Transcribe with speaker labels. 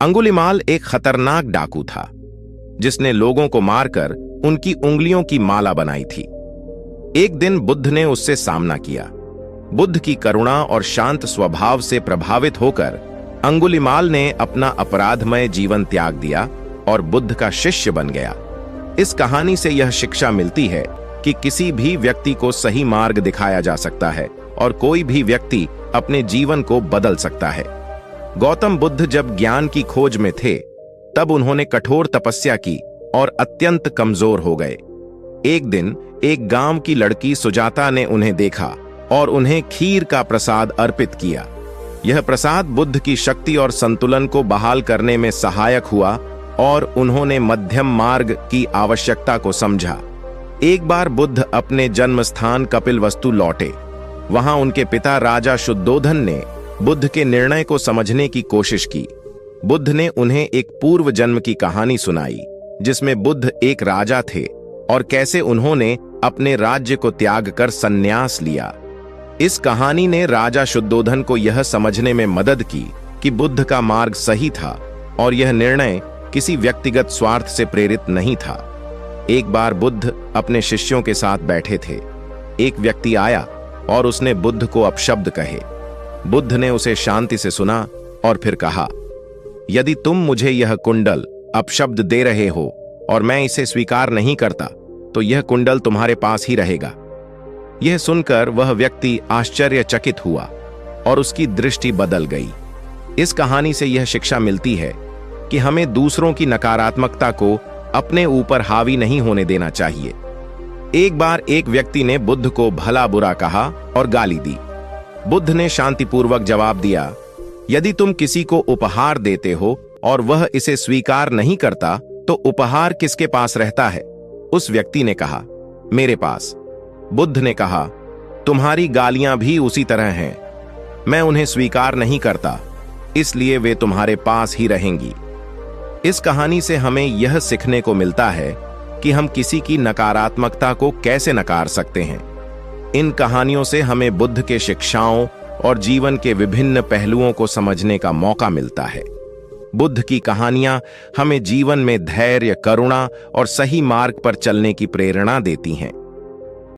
Speaker 1: अंगुलिमाल एक खतरनाक डाकू था जिसने लोगों को मारकर उनकी उंगलियों की माला बनाई थी। एक दिन बुद्ध ने उससे सामना किया। बुद्ध की करुणा और शांत स्वभाव से प्रभावित होकर अंगुलिमाल ने अपना अपराधमय जीवन त्याग दिया और बुद्ध का शिष्य बन गया। इस कहानी से यह शिक्षा मिलती है कि किसी भी व्यक्ति को सही मार्ग दिखाया जा सकता है और कोई भी व्यक्ति अपने जीवन को बदल सकता है। गौतम बुद्ध जब ज्ञान की खोज में थे तब उन्होंने कठोर तपस्या की और अत्यंत कमजोर हो गए। एक दिन एक गांव की लड़की सुजाता ने उन्हें देखा और उन्हें खीर का प्रसाद अर्पित किया। यह प्रसाद बुद्ध की शक्ति और संतुलन को बहाल करने में सहायक हुआ और उन्होंने मध्यम मार्ग की आवश्यकता को समझा। एक बार बुद्ध अपने जन्म स्थान कपिलवस्तु लौटे। वहां उनके पिता राजा शुद्धोधन ने बुद्ध के निर्णय को समझने की कोशिश की। बुद्ध ने उन्हें एक पूर्व जन्म की कहानी सुनाई जिसमें बुद्ध एक राजा थे और कैसे उन्होंने अपने राज्य को त्याग कर संन्यास लिया। इस कहानी ने राजा शुद्धोधन को यह समझने में मदद की कि बुद्ध का मार्ग सही था और यह निर्णय किसी व्यक्तिगत स्वार्थ से प्रेरित नहीं था। एक बार बुद्ध अपने शिष्यों के साथ बैठे थे। एक व्यक्ति आया और उसने बुद्ध को अपशब्द कहे। बुद्ध ने उसे शांति से सुना और फिर कहा, यदि तुम मुझे यह कुंडल अपशब्द दे रहे हो और मैं इसे स्वीकार नहीं करता तो यह कुंडल तुम्हारे पास ही रहेगा। यह सुनकर वह व्यक्ति आश्चर्यचकित हुआ और उसकी दृष्टि बदल गई। इस कहानी से यह शिक्षा मिलती है कि हमें दूसरों की नकारात्मकता को अपने ऊपर हावी नहीं होने देना चाहिए। एक बार एक व्यक्ति ने बुद्ध को भला बुरा कहा और गाली दी। बुद्ध ने शांतिपूर्वक जवाब दिया, यदि तुम किसी को उपहार देते हो और वह इसे स्वीकार नहीं करता तो उपहार किसके पास रहता है? उस व्यक्ति ने कहा, मेरे पास। बुद्ध ने कहा, तुम्हारी गालियां भी उसी तरह हैं। मैं उन्हें स्वीकार नहीं करता, इसलिए वे तुम्हारे पास ही रहेंगी। इस कहानी से हमें यह सीखने को मिलता है कि हम किसी की नकारात्मकता को कैसे नकार सकते हैं। इन कहानियों से हमें बुद्ध के शिक्षाओं और जीवन के विभिन्न पहलुओं को समझने का मौका मिलता है। बुद्ध की कहानियां हमें जीवन में धैर्य, करुणा और सही मार्ग पर चलने की प्रेरणा देती हैं।